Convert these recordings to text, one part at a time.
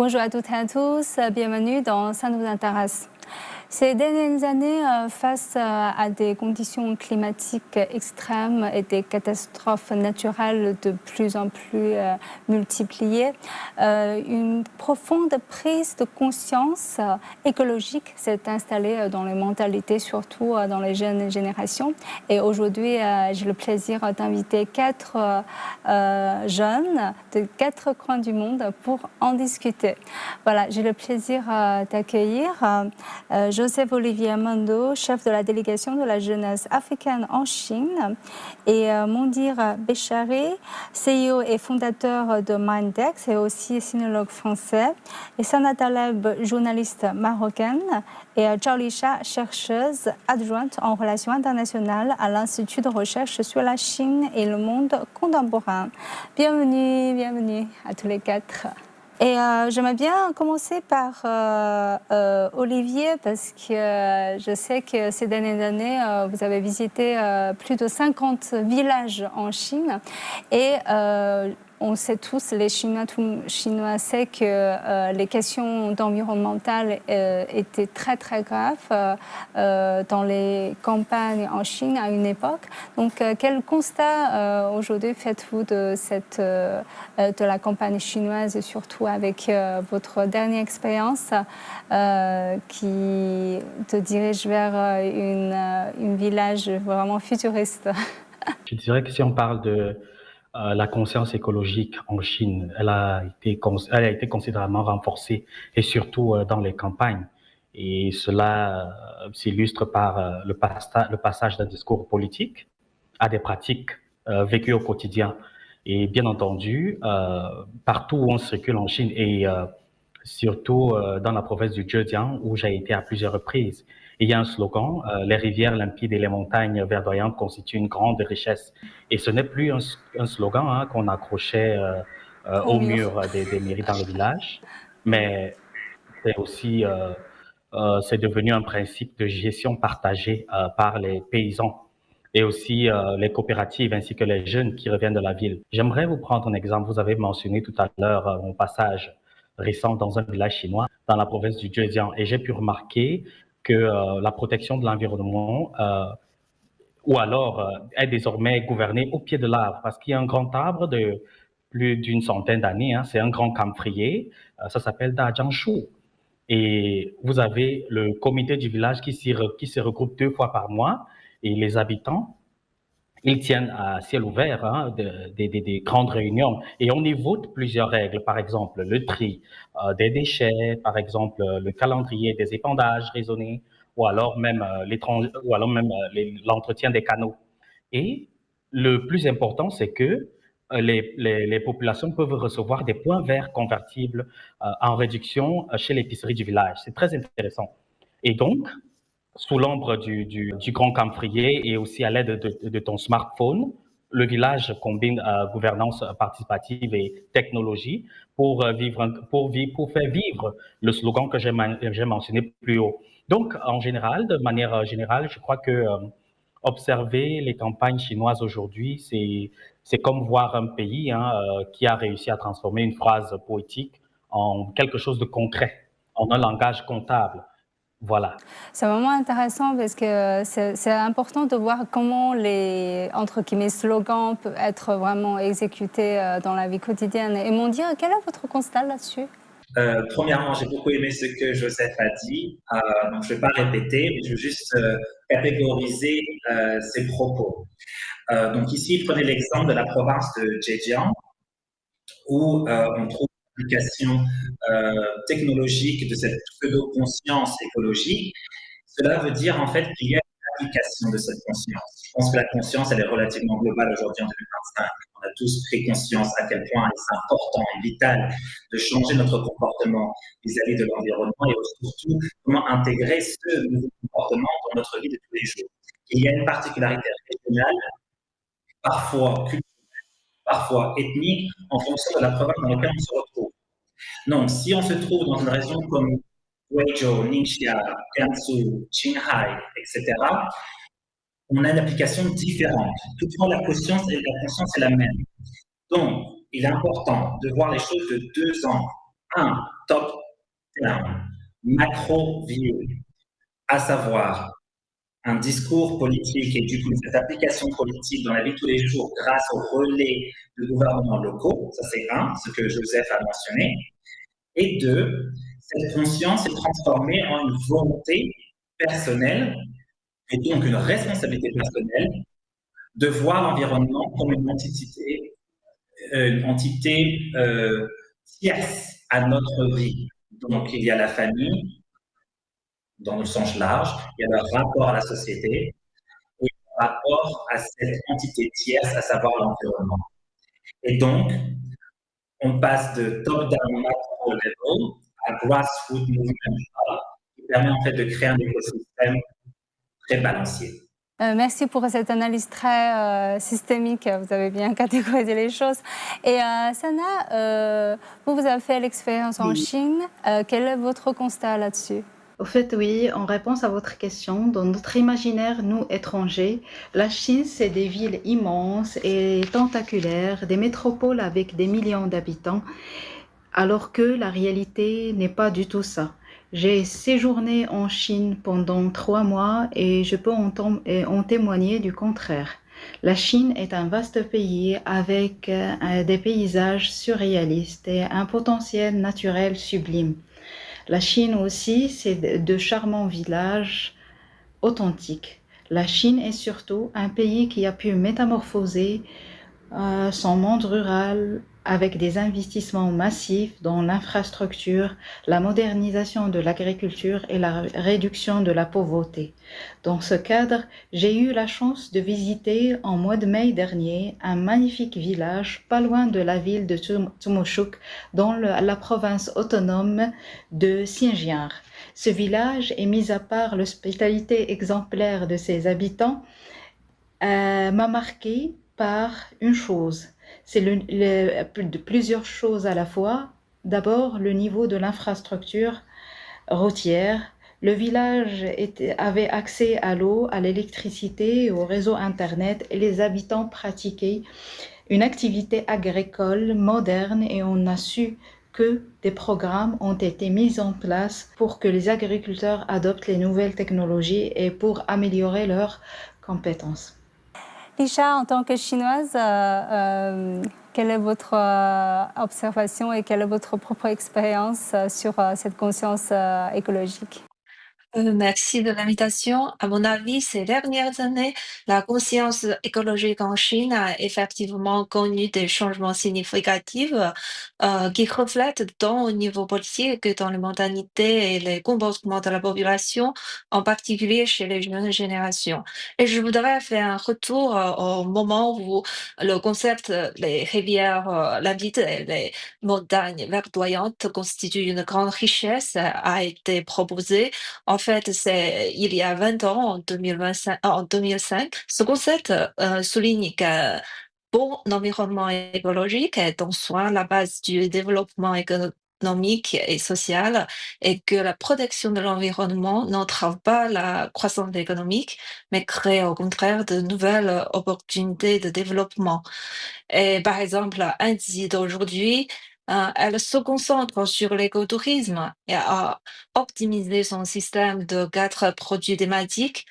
Bonjour à toutes et à tous, bienvenue dans Ça nous intéresse. Ces dernières années, face à des conditions climatiques extrêmes et des catastrophes naturelles de plus en plus multipliées, une profonde prise de conscience écologique s'est installée dans les mentalités, surtout dans les jeunes générations. Et aujourd'hui, j'ai le plaisir d'inviter 4 jeunes de 4 coins du monde pour en discuter. Voilà, j'ai le plaisir d'accueillir Joseph Olivier Mando, chef de la délégation de la jeunesse africaine en Chine, et Mondir Béchari, CEO et fondateur de Mindex et aussi sinologue français, et Sana Taleb, journaliste marocaine, et Zhao Lisha, chercheuse adjointe en relations internationales à l'Institut de recherche sur la Chine et le monde contemporain. Bienvenue à tous les 4. Et j'aimerais bien commencer par Olivier, parce que je sais que ces dernières années, vous avez visité plus de 50 villages en Chine. Et on sait tous, les Chinois savent que les questions environnementales étaient très très graves dans les campagnes en Chine à une époque. Donc quel constat aujourd'hui faites-vous de la campagne chinoise, et surtout avec votre dernière expérience qui te dirige vers un village vraiment futuriste? Je dirais que si on parle de la conscience écologique en Chine, elle a été considérablement renforcée, et surtout dans les campagnes. Et cela s'illustre par le passage d'un discours politique à des pratiques vécues au quotidien. Et bien entendu, partout où on circule en Chine, et surtout dans la province du Zhejiang, où j'ai été à plusieurs reprises, il y a un slogan, les rivières limpides et les montagnes verdoyantes constituent une grande richesse. Et ce n'est plus un slogan qu'on accrochait au mur des mairies dans le village, mais c'est aussi c'est devenu un principe de gestion partagée par les paysans et aussi les coopératives ainsi que les jeunes qui reviennent de la ville. J'aimerais vous prendre un exemple. Vous avez mentionné tout à l'heure mon passage récent dans un village chinois dans la province du Zhejiang, et j'ai pu remarquer que la protection de l'environnement ou alors est désormais gouvernée au pied de l'arbre, parce qu'il y a un grand arbre de plus d'une centaine d'années, c'est un grand camphrier, ça s'appelle Dajiangshu. Et vous avez le comité du village qui se regroupe 2 fois par mois, et les habitants, ils tiennent à ciel ouvert des grandes réunions, et on y vote plusieurs règles, par exemple le tri des déchets, par exemple le calendrier des épandages raisonnés, ou alors même l'entretien des canaux. Et le plus important, c'est que les populations peuvent recevoir des points verts convertibles en réduction chez l'épicerie du village. C'est très intéressant. Et donc, sous l'ombre du grand camphrier et aussi à l'aide de ton smartphone, le village combine gouvernance participative et technologie pour faire vivre le slogan que j'ai mentionné plus haut. Donc, de manière générale, je crois que observer les campagnes chinoises aujourd'hui, c'est comme voir un pays qui a réussi à transformer une phrase poétique en quelque chose de concret, en un langage comptable. Voilà. C'est vraiment intéressant, parce que c'est important de voir comment les, entre guillemets, slogans peuvent être vraiment exécutés dans la vie quotidienne. Et Mondir, quel est votre constat là-dessus? Premièrement, j'ai beaucoup aimé ce que Joseph a dit, donc je ne vais pas répéter, mais je veux juste catégoriser ses propos. Donc ici, prenez l'exemple de la province de Zhejiang, où on trouve l'application technologique de cette pseudo-conscience écologique. Cela veut dire en fait qu'il y a une application de cette conscience. Je pense que la conscience, elle est relativement globale aujourd'hui en 2025. On a tous pris conscience à quel point c'est important et vital de changer notre comportement vis-à-vis de l'environnement, et surtout comment intégrer ce nouveau comportement dans notre vie de tous les jours. Il y a une particularité régionale, parfois culturelle, parfois ethnique, en fonction de la province dans laquelle on se retrouve. Donc, si on se trouve dans une région comme Guizhou, Ningxia, Gansu, Qinghai, etc., on a une application différente. Toutefois, la conscience est la même. Donc, il est important de voir les choses de 2 angles. un top-down, macro-view, à savoir un discours politique et du coup cette application politique dans la vie de tous les jours grâce au relais de gouvernements locaux, ça c'est un, ce que Joseph a mentionné, et deux, cette conscience est transformée en une volonté personnelle et donc une responsabilité personnelle de voir l'environnement comme une entité tierce à notre vie. Donc il y a la famille, dans le sens large, il y a le rapport à la société et le rapport à cette entité tierce, à savoir l'environnement. Et donc, on passe de top-down macro level à grassroots movement qui permet en fait de créer un écosystème très balancier. Merci pour cette analyse très systémique. Vous avez bien catégorisé les choses. Et Sana, vous avez fait l'expérience en Chine. Quel est votre constat là-dessus? Au fait, oui, en réponse à votre question, dans notre imaginaire, nous, étrangers, la Chine, c'est des villes immenses et tentaculaires, des métropoles avec des millions d'habitants, alors que la réalité n'est pas du tout ça. J'ai séjourné en Chine pendant 3 mois et je peux en témoigner du contraire. La Chine est un vaste pays avec des paysages surréalistes et un potentiel naturel sublime. La Chine aussi, c'est de charmants villages authentiques. La Chine est surtout un pays qui a pu métamorphoser son monde rural avec des investissements massifs dans l'infrastructure, la modernisation de l'agriculture et la réduction de la pauvreté. Dans ce cadre, j'ai eu la chance de visiter en mois de mai dernier un magnifique village pas loin de la ville de Tumushuk dans la province autonome de Xinjiang. Ce village est mis à part l'hospitalité exemplaire de ses habitants, m'a marqué par une chose, c'est plusieurs choses à la fois. D'abord, le niveau de l'infrastructure routière. Le village avait accès à l'eau, à l'électricité, au réseau Internet et les habitants pratiquaient une activité agricole moderne et on a su que des programmes ont été mis en place pour que les agriculteurs adoptent les nouvelles technologies et pour améliorer leurs compétences. Lisha, en tant que chinoise, quelle est votre observation et quelle est votre propre expérience sur cette conscience écologique? Merci de l'invitation. À mon avis, ces dernières années, la conscience écologique en Chine a effectivement connu des changements significatifs qui reflètent tant au niveau politique que dans les mentalités et les comportements de la population, en particulier chez les jeunes générations. Et je voudrais faire un retour au moment où le concept les rivières limpides et les montagnes verdoyantes constituent une grande richesse a été proposé. En fait, c'est il y a 20 ans, en 2005, ce concept souligne que bon environnement écologique est en soi la base du développement économique et social et que la protection de l'environnement n'entrave pas la croissance économique, mais crée au contraire de nouvelles opportunités de développement. Et par exemple, Annecy d'aujourd'hui, elle se concentre sur l'écotourisme et a optimisé son système de 4 produits thématiques,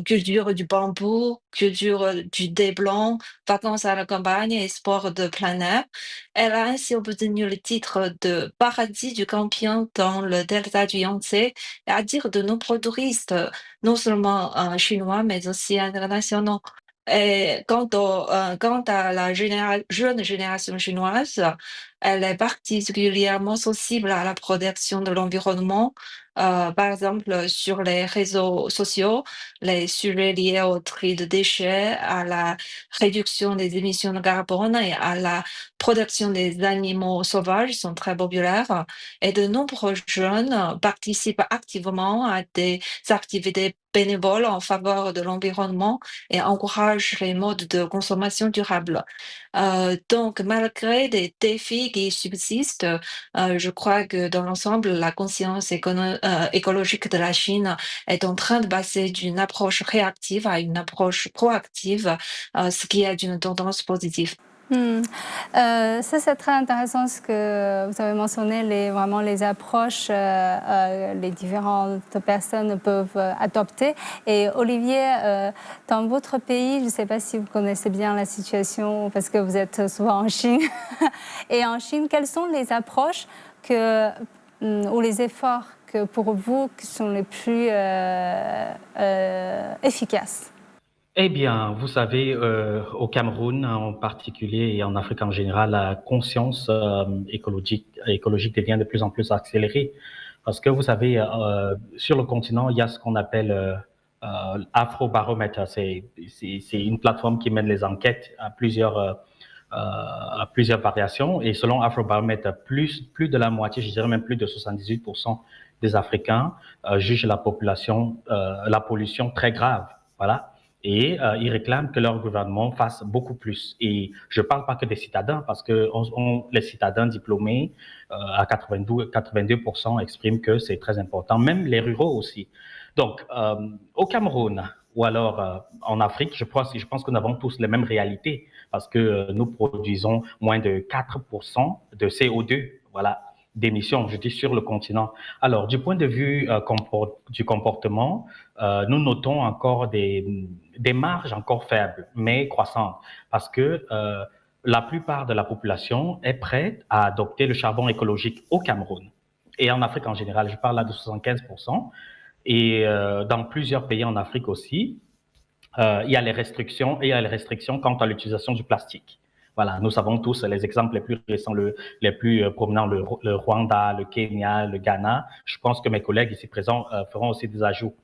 culture du bambou, culture du thé blanc, vacances à la campagne et sport de plein air. Elle a ainsi obtenu le titre de paradis du camping dans le delta du Yangtze, et attire de nombreux touristes, non seulement chinois, mais aussi internationaux. Et quant à la jeune génération chinoise, elle est particulièrement sensible à la protection de l'environnement. Par exemple, sur les réseaux sociaux, les sujets liés au tri de déchets, à la réduction des émissions de carbone et à la protection des animaux sauvages sont très populaires. Et de nombreux jeunes participent activement à des activités bénévoles en faveur de l'environnement et encourage les modes de consommation durable. Donc, malgré les défis qui subsistent, je crois que dans l'ensemble, la conscience écologique de la Chine est en train de passer d'une approche réactive à une approche proactive, ce qui est une tendance positive. Ça, c'est très intéressant ce que vous avez mentionné, vraiment les approches les différentes personnes peuvent adopter. Et Olivier, dans votre pays, je ne sais pas si vous connaissez bien la situation parce que vous êtes souvent en Chine. Et en Chine, quelles sont les approches ou les efforts que pour vous qui sont les plus efficaces? Eh bien, vous savez, au Cameroun en particulier et en Afrique en général, la conscience écologique devient de plus en plus accélérée. Parce que vous savez, sur le continent, il y a ce qu'on appelle Afrobaromètre. C'est une plateforme qui mène les enquêtes à plusieurs variations. Et selon Afrobaromètre, plus de la moitié, je dirais même plus de 78% des Africains jugent la pollution très grave. Voilà. Et ils réclament que leur gouvernement fasse beaucoup plus. Et je ne parle pas que des citadins, parce que les citadins diplômés, à 82% expriment que c'est très important, même les ruraux aussi. Donc, au Cameroun, ou alors en Afrique, je pense que nous avons tous les mêmes réalités, parce que nous produisons moins de 4% de CO2, voilà, d'émissions, je dis, sur le continent. Alors, du point de vue du comportement, nous notons encore des marges encore faibles, mais croissantes, parce que la plupart de la population est prête à adopter le charbon écologique au Cameroun. Et en Afrique en général, je parle là de 75%. Et dans plusieurs pays en Afrique aussi, il y a les restrictions quant à l'utilisation du plastique. Voilà, nous savons tous les exemples les plus récents, les plus prominents, le Rwanda, le Kenya, le Ghana. Je pense que mes collègues ici présents feront aussi des ajouts.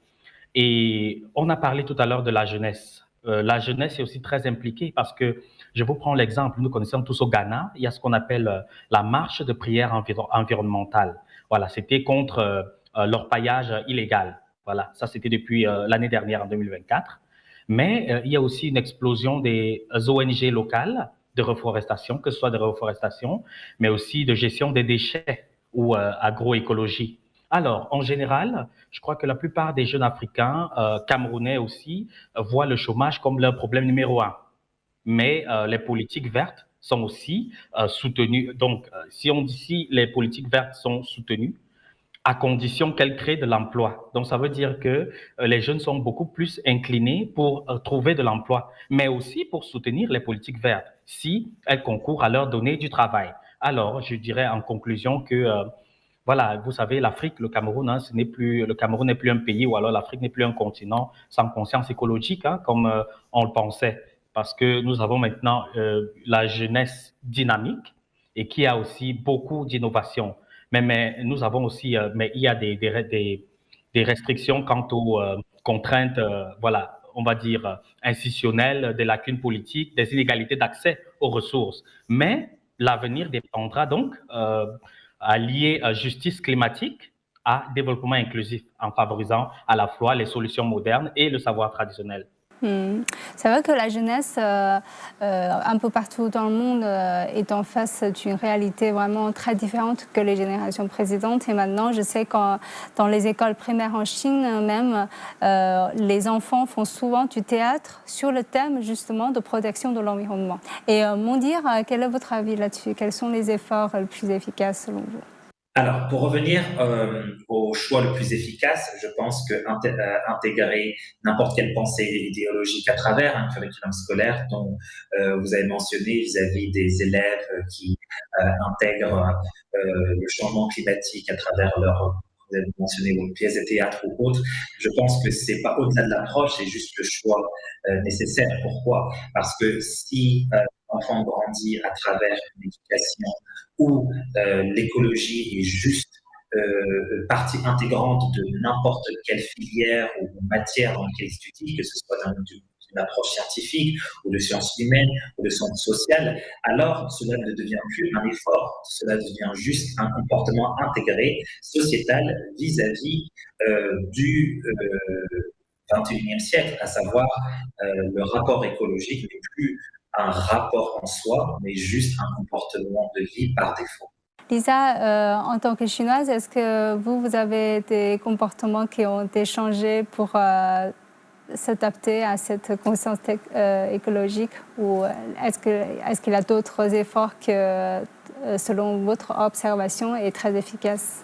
Et on a parlé tout à l'heure de la jeunesse. La jeunesse est aussi très impliquée parce que, je vous prends l'exemple, nous connaissons tous au Ghana, il y a ce qu'on appelle la marche de prière environnementale. Voilà, c'était contre l'orpaillage illégal. Voilà, ça c'était depuis l'année dernière, en 2024. Mais il y a aussi une explosion des ONG locales de reforestation, que ce soit de reforestation, mais aussi de gestion des déchets ou agroécologie. Alors, en général, je crois que la plupart des jeunes Africains, camerounais aussi, voient le chômage comme leur problème numéro un. Mais les politiques vertes sont aussi soutenues. Donc, si les politiques vertes sont soutenues, à condition qu'elles créent de l'emploi. Donc, ça veut dire que les jeunes sont beaucoup plus inclinés pour trouver de l'emploi, mais aussi pour soutenir les politiques vertes, si elles concourent à leur donner du travail. Alors, je dirais en conclusion que voilà, vous savez, l'Afrique, le Cameroun, hein, le Cameroun n'est plus un pays, ou alors l'Afrique n'est plus un continent sans conscience écologique, hein, comme on le pensait, parce que nous avons maintenant la jeunesse dynamique et qui a aussi beaucoup d'innovation. Mais nous avons aussi, mais il y a des restrictions quant aux contraintes, voilà, on va dire institutionnelles, des lacunes politiques, des inégalités d'accès aux ressources. Mais l'avenir dépendra donc à lier justice climatique à développement inclusif en favorisant à la fois les solutions modernes et le savoir traditionnel. C'est vrai que la jeunesse, un peu partout dans le monde, est en face d'une réalité vraiment très différente que les générations précédentes. Et maintenant, je sais que dans les écoles primaires en Chine même, les enfants font souvent du théâtre sur le thème justement de protection de l'environnement. Et Mondir, quel est votre avis là-dessus? Quels sont les efforts les plus efficaces selon vous? Alors, pour revenir au choix le plus efficace, je pense que intégrer n'importe quelle pensée idéologique à travers un curriculum scolaire dont vous avez mentionné vis-à-vis des élèves qui intègrent le changement climatique à travers vous avez mentionné vos pièces de théâtre ou autres, je pense que c'est pas au-delà de l'approche, c'est juste le choix nécessaire. Pourquoi? Parce que si l'enfant grandit à travers une éducation où l'écologie est juste partie intégrante de n'importe quelle filière ou matière dans laquelle il étudie, que ce soit d'une approche scientifique ou de sciences humaines ou de sciences sociales, alors cela ne devient plus un effort, cela devient juste un comportement intégré, sociétal, vis-à-vis du 21e siècle, à savoir le rapport écologique n'est plus un rapport en soi, mais juste un comportement de vie par défaut. Lisa, en tant que Chinoise, est-ce que vous avez des comportements qui ont été changés pour s'adapter à cette conscience écologique ou est-ce qu'il y a d'autres efforts que, selon votre observation, est très efficace?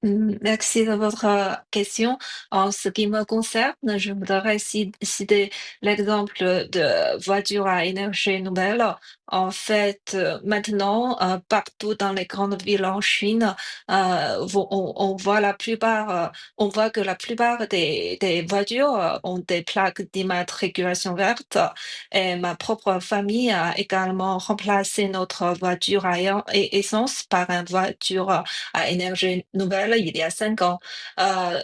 Merci de votre question. En ce qui me concerne, je voudrais citer l'exemple de voitures à énergie nouvelle. En fait, maintenant, partout dans les grandes villes en Chine, on voit on voit que la plupart des voitures ont des plaques d'immatriculation verte. Et ma propre famille a également remplacé notre voiture essence par une voiture à énergie nouvelle il y a 5 ans. Euh,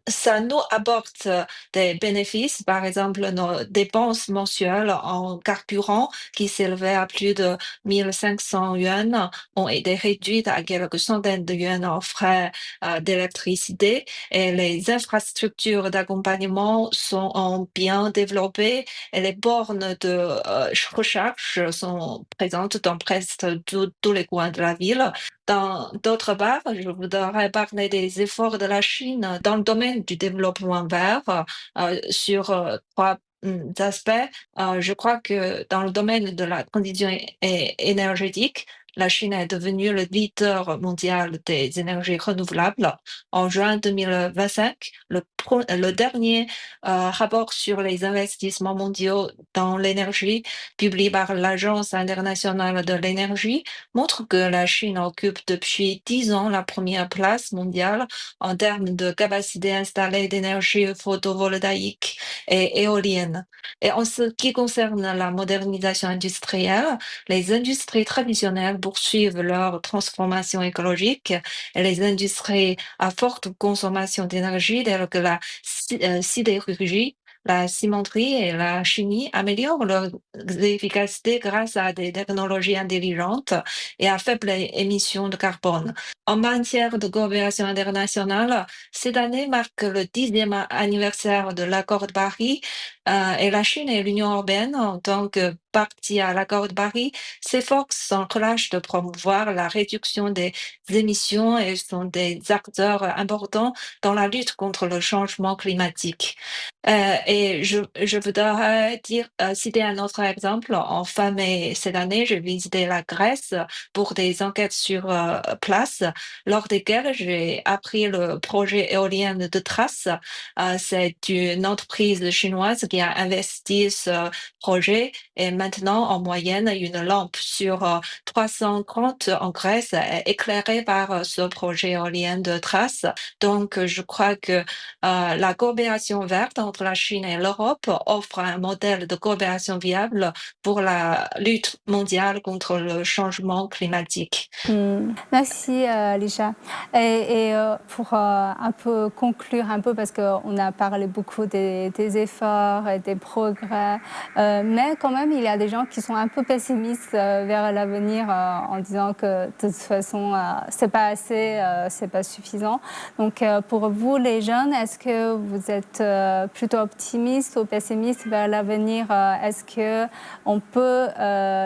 Ça nous apporte des bénéfices, par exemple nos dépenses mensuelles en carburant qui s'élevaient à plus de 1500 yuan ont été réduites à quelques centaines de yuan en frais d'électricité et les infrastructures d'accompagnement sont bien développées et les bornes de recharge sont présentes dans presque tous les coins de la ville. D'autre part, je voudrais parler des efforts de la Chine dans le domaine du développement vert sur trois aspects. Je crois que dans le domaine de la transition énergétique, la Chine est devenue le leader mondial des énergies renouvelables. En juin 2025, le dernier rapport sur les investissements mondiaux dans l'énergie, publié par l'Agence internationale de l'énergie, montre que la Chine occupe depuis 10 ans la première place mondiale en termes de capacité installée d'énergie photovoltaïque et éolienne. Et en ce qui concerne la modernisation industrielle, les industries traditionnelles poursuivent leur transformation écologique et les industries à forte consommation d'énergie telles que la sidérurgie, la cimenterie et la chimie améliorent leur efficacité grâce à des technologies intelligentes et à faible émission de carbone. En matière de coopération internationale, cette année marque le 10e anniversaire de l'accord de Paris et la Chine et l'Union européenne, en tant que partie à l'accord de Paris, s'efforcent sans relâche de promouvoir la réduction des émissions et sont des acteurs importants dans la lutte contre le changement climatique. Et je voudrais citer un autre exemple. En fin mai cette année, j'ai visité la Grèce pour des enquêtes sur place, lors desquelles j'ai appris le projet éolien de Trace. C'est une entreprise chinoise qui a investi ce projet et maintenant, en moyenne, une lampe sur 330 en Grèce est éclairée par ce projet éolien de Trace. Donc, je crois que la coopération verte entre la Chine et l'Europe offre un modèle de coopération viable pour la lutte mondiale contre le changement climatique. Merci Lisha. Pour un peu conclure un peu, parce qu'on a parlé beaucoup des efforts et des progrès, mais quand même il y a des gens qui sont un peu pessimistes vers l'avenir en disant que de toute façon c'est pas assez, c'est pas suffisant. Donc pour vous les jeunes, est-ce que vous êtes plutôt optimiste ou pessimiste vers l'avenir? Est-ce que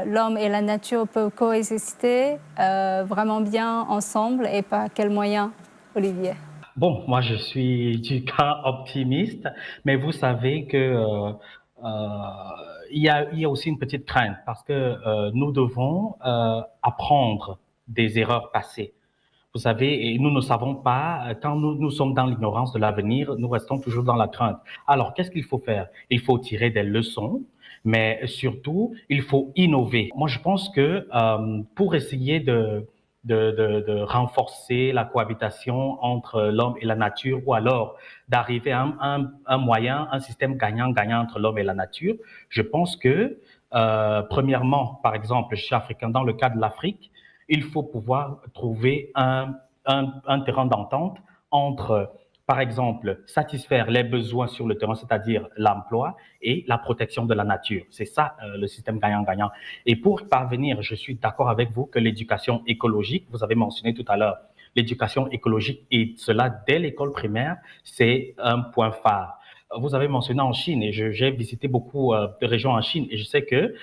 l'homme et la nature peuvent coexister vraiment bien ensemble et par quels moyens, Olivier? Bon, moi je suis du cas optimiste, mais vous savez que il y a aussi une petite crainte parce que nous devons apprendre des erreurs passées. Vous savez, et nous ne savons pas, quand nous sommes dans l'ignorance de l'avenir, nous restons toujours dans la crainte. Alors, qu'est-ce qu'il faut faire? Il faut tirer des leçons, mais surtout, il faut innover. Moi, je pense que pour essayer de renforcer la cohabitation entre l'homme et la nature, ou alors d'arriver à un moyen, un système gagnant-gagnant entre l'homme et la nature, je pense que, premièrement, par exemple, chez Africain, dans le cas de l'Afrique, il faut pouvoir trouver un terrain d'entente entre, par exemple, satisfaire les besoins sur le terrain, c'est-à-dire l'emploi, et la protection de la nature. C'est ça le système gagnant-gagnant. Et pour parvenir, je suis d'accord avec vous que l'éducation écologique, vous avez mentionné tout à l'heure, l'éducation écologique, et cela dès l'école primaire, c'est un point phare. Vous avez mentionné en Chine, et j'ai visité beaucoup de régions en Chine, et je sais que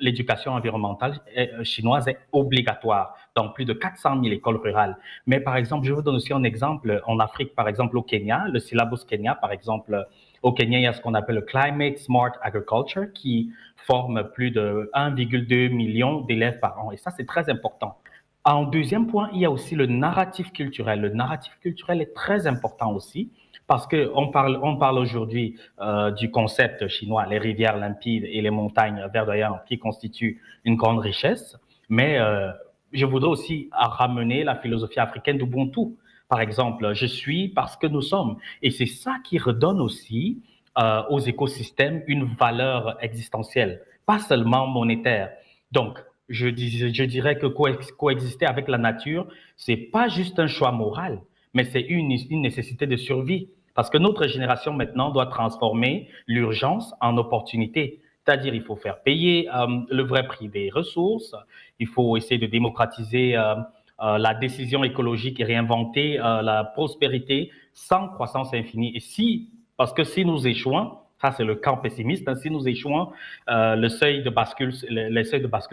l'éducation environnementale chinoise est obligatoire dans plus de 400 000 écoles rurales. Mais par exemple, je vous donne aussi un exemple en Afrique, par exemple au Kenya, le syllabus Kenya, par exemple Au Kenya, il y a ce qu'on appelle le Climate Smart Agriculture qui forme plus de 1,2 million d'élèves par an. Et ça, c'est très important. En deuxième point, il y a aussi le narratif culturel. Le narratif culturel est très important aussi parce qu'on parle aujourd'hui du concept chinois, les rivières limpides et les montagnes verdoyantes qui constituent une grande richesse. Mais je voudrais aussi ramener la philosophie africaine d'Ubuntu. Par exemple, je suis parce que nous sommes. Et c'est ça qui redonne aussi aux écosystèmes une valeur existentielle, pas seulement monétaire. Donc, je dirais que coexister avec la nature, c'est pas juste un choix moral, mais c'est une nécessité de survie. Parce que notre génération maintenant doit transformer l'urgence en opportunité. C'est-à-dire, il faut faire payer le vrai prix des ressources, il faut essayer de démocratiser la décision écologique et réinventer la prospérité sans croissance infinie. Et parce que si nous échouons, ça c'est le camp pessimiste, hein, si nous échouons, les seuils de bascule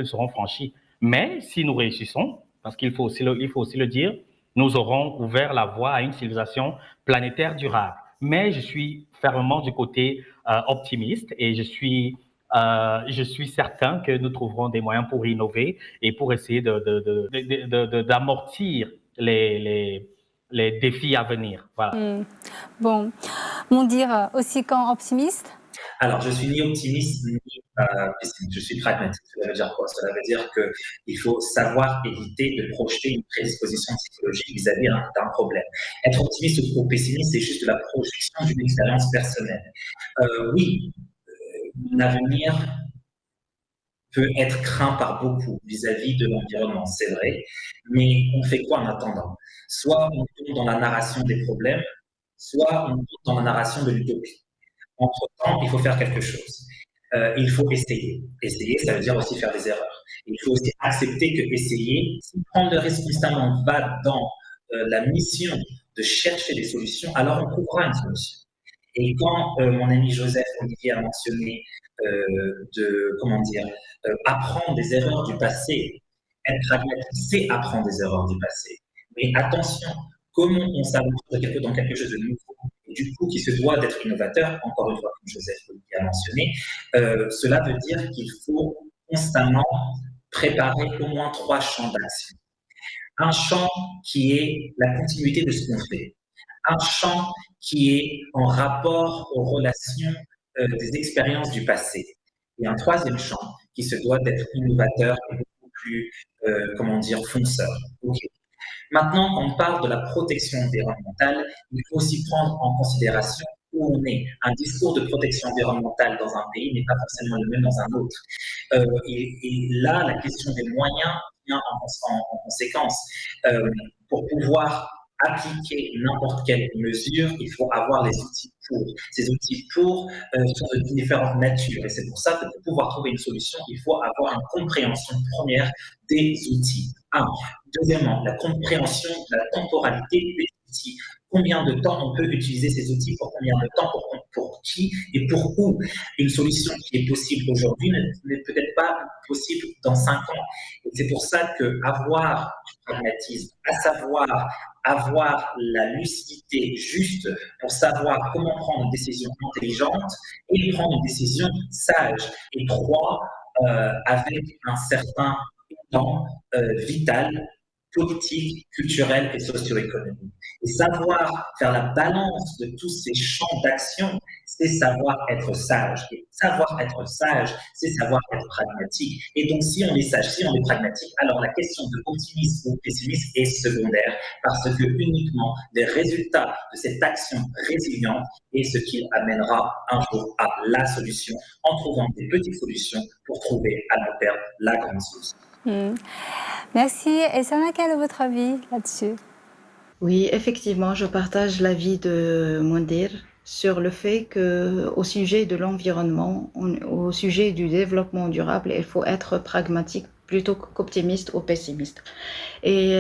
seront franchis. Mais si nous réussissons, parce qu'il faut aussi le dire, nous aurons ouvert la voie à une civilisation planétaire durable. Mais je suis fermement du côté optimiste et je suis certain que nous trouverons des moyens pour innover et pour essayer d'amortir les défis à venir. Voilà. Bon, mon dire aussi quand optimiste? Alors, je suis ni optimiste ni pessimiste. Je suis pragmatique. Cela veut dire quoi? Cela veut dire qu'il faut savoir éviter de projeter une prédisposition psychologique vis-à-vis d'un problème. Être optimiste ou pessimiste, c'est juste la projection d'une expérience personnelle. Oui, l'avenir peut être craint par beaucoup vis-à-vis de l'environnement, c'est vrai, mais on fait quoi en attendant? Soit on tombe dans la narration des problèmes, soit on tombe dans la narration de l'utopie. Entre-temps, il faut faire quelque chose. Il faut essayer. Essayer, ça veut dire aussi faire des erreurs. Il faut aussi accepter que essayer, si prendre le risque constamment va dans la mission de chercher des solutions, alors on trouvera une solution. Et quand mon ami Joseph Olivier a mentionné apprendre des erreurs du passé, être pragmatique, c'est apprendre des erreurs du passé. Mais attention, comment on s'avance dans quelque chose de nouveau, et du coup qui se doit d'être innovateur, encore une fois, comme Joseph Olivier a mentionné, cela veut dire qu'il faut constamment préparer au moins 3 champs d'action. Un champ qui est la continuité de ce qu'on fait. Un champ qui est en rapport aux relations des expériences du passé. Et un troisième champ qui se doit d'être innovateur et beaucoup plus, fonceur. Okay. Maintenant, quand on parle de la protection environnementale, il faut aussi prendre en considération où on est. Un discours de protection environnementale dans un pays n'est pas forcément le même dans un autre. Et là, la question des moyens vient en conséquence. Pour pouvoir appliquer n'importe quelle mesure, il faut avoir les outils pour. Ces outils pour sont de différentes natures. Et c'est pour ça que pour pouvoir trouver une solution, il faut avoir une compréhension première des outils. Deuxièmement, la compréhension de la temporalité des outils. Combien de temps on peut utiliser ces outils, pour combien de temps, pour qui et pour où. Une solution qui est possible aujourd'hui n'est peut-être pas possible dans 5 ans. Et c'est pour ça qu'avoir du pragmatisme, à savoir avoir la lucidité juste pour savoir comment prendre une décision intelligente et prendre une décision sage. Et 3, avec un certain temps vital, politique, culturel et socio-économique. Et savoir faire la balance de tous ces champs d'action, c'est savoir être sage. Et savoir être sage, c'est savoir être pragmatique. Et donc, si on est sage, si on est pragmatique, alors la question de optimisme ou pessimisme est secondaire, parce que uniquement les résultats de cette action résiliente est ce qui amènera un jour à la solution, en trouvant des petites solutions pour trouver à long terme la grande solution. Merci. Et Sana, quel est votre avis là-dessus? Oui, effectivement, je partage l'avis de Mondir sur le fait qu'au sujet de l'environnement, au sujet du développement durable, il faut être pragmatique plutôt qu'optimiste ou pessimiste. Et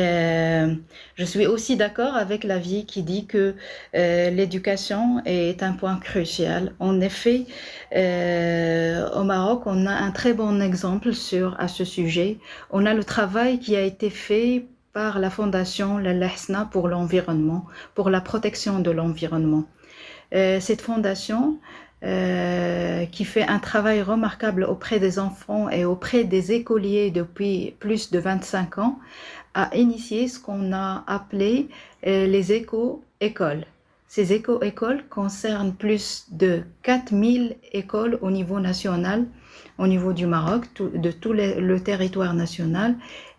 je suis aussi d'accord avec l'avis qui dit que l'éducation est un point crucial. En effet, au Maroc, on a un très bon exemple à ce sujet. On a le travail qui a été fait par la fondation Lalla Hasna pour l'environnement, pour la protection de l'environnement. Cette fondation qui fait un travail remarquable auprès des enfants et auprès des écoliers depuis plus de 25 ans, a initié ce qu'on a appelé les éco-écoles. Ces éco-écoles concernent plus de 4000 écoles au niveau national, au niveau du Maroc, de tout le territoire national,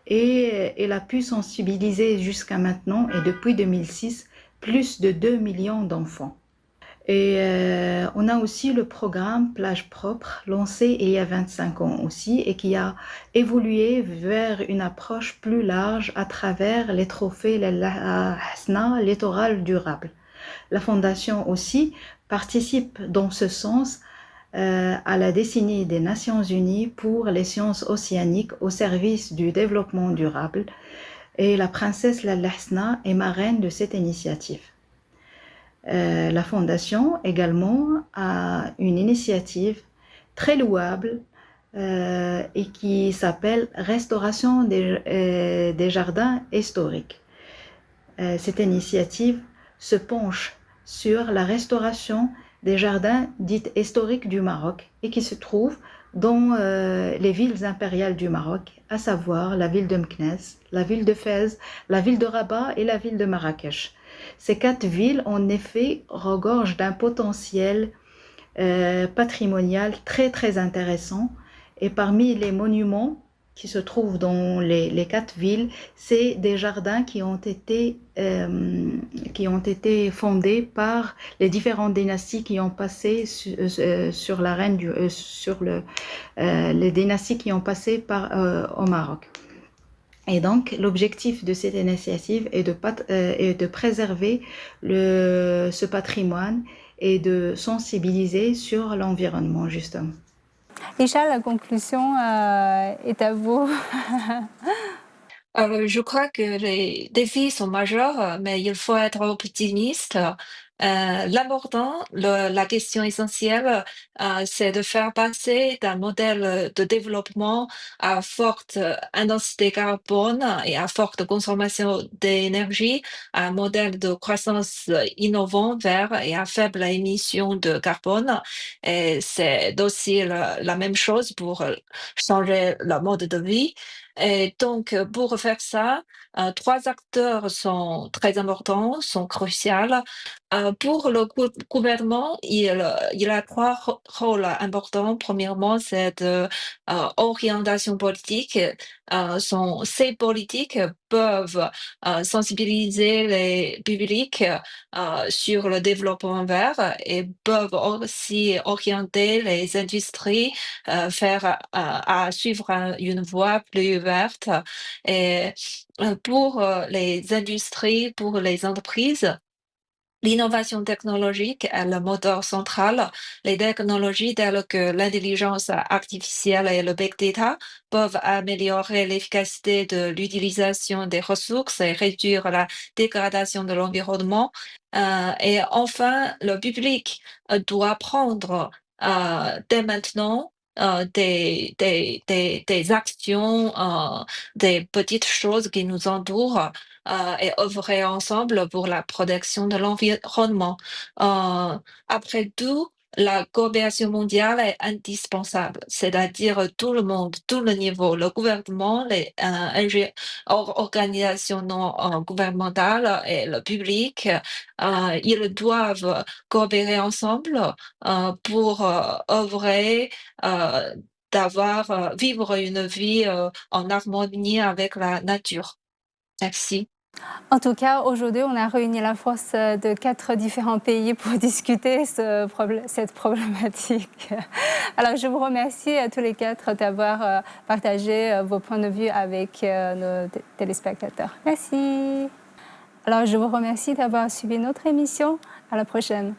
et elle a pu sensibiliser jusqu'à maintenant, et depuis 2006, plus de 2 millions d'enfants. Et on a aussi le programme Plage Propre, lancé il y a 25 ans aussi, et qui a évolué vers une approche plus large à travers les trophées Lalla Hasna littoral durable. La Fondation aussi participe dans ce sens à la décennie des Nations Unies pour les sciences océaniques au service du développement durable, et la princesse Lalla Hasna est marraine de cette initiative. La Fondation également a une initiative très louable et qui s'appelle Restauration des jardins historiques. Cette initiative se penche sur la restauration des jardins dits historiques du Maroc et qui se trouvent dans les villes impériales du Maroc, à savoir la ville de Meknès, la ville de Fès, la ville de Rabat et la ville de Marrakech. Ces 4 villes, en effet, regorgent d'un potentiel patrimonial très très intéressant, et parmi les monuments qui se trouvent dans les 4 villes, c'est des jardins qui ont été fondés par les différentes dynasties qui ont passé sur la reine les dynasties qui ont passé au Maroc. Et donc, l'objectif de cette initiative est de préserver ce patrimoine et de sensibiliser sur l'environnement, justement. Isha, la conclusion est à vous. Je crois que les défis sont majeurs, mais il faut être optimiste. L'important, la question essentielle, c'est de faire passer d'un modèle de développement à forte intensité carbone et à forte consommation d'énergie à un modèle de croissance innovant, vert et à faible émission de carbone. Et c'est aussi la même chose pour changer le mode de vie. Et donc, pour faire ça, 3 acteurs sont très importants, sont cruciaux. Pour le gouvernement, il a 3 rôles importants. Premièrement, c'est de orientation politique. Ces politiques peuvent sensibiliser les publics sur le développement vert et peuvent aussi orienter les industries à suivre une voie plus verte. Et pour les industries, pour les entreprises, l'innovation technologique est le moteur central. Les technologies telles que l'intelligence artificielle et le big data peuvent améliorer l'efficacité de l'utilisation des ressources et réduire la dégradation de l'environnement. Et enfin, le public doit prendre dès maintenant des actions, des petites choses qui nous entourent et œuvrer ensemble pour la protection de l'environnement. Après tout, la coopération mondiale est indispensable, c'est-à-dire tout le monde, tout le niveau, le gouvernement, les organisations non gouvernementales et le public, ils doivent coopérer ensemble pour œuvrer vivre une vie en harmonie avec la nature. Merci. En tout cas, aujourd'hui, on a réuni la force de 4 différents pays pour discuter cette problématique. Alors, je vous remercie à tous les 4 d'avoir partagé vos points de vue avec nos téléspectateurs. Merci. Alors, je vous remercie d'avoir suivi notre émission. À la prochaine.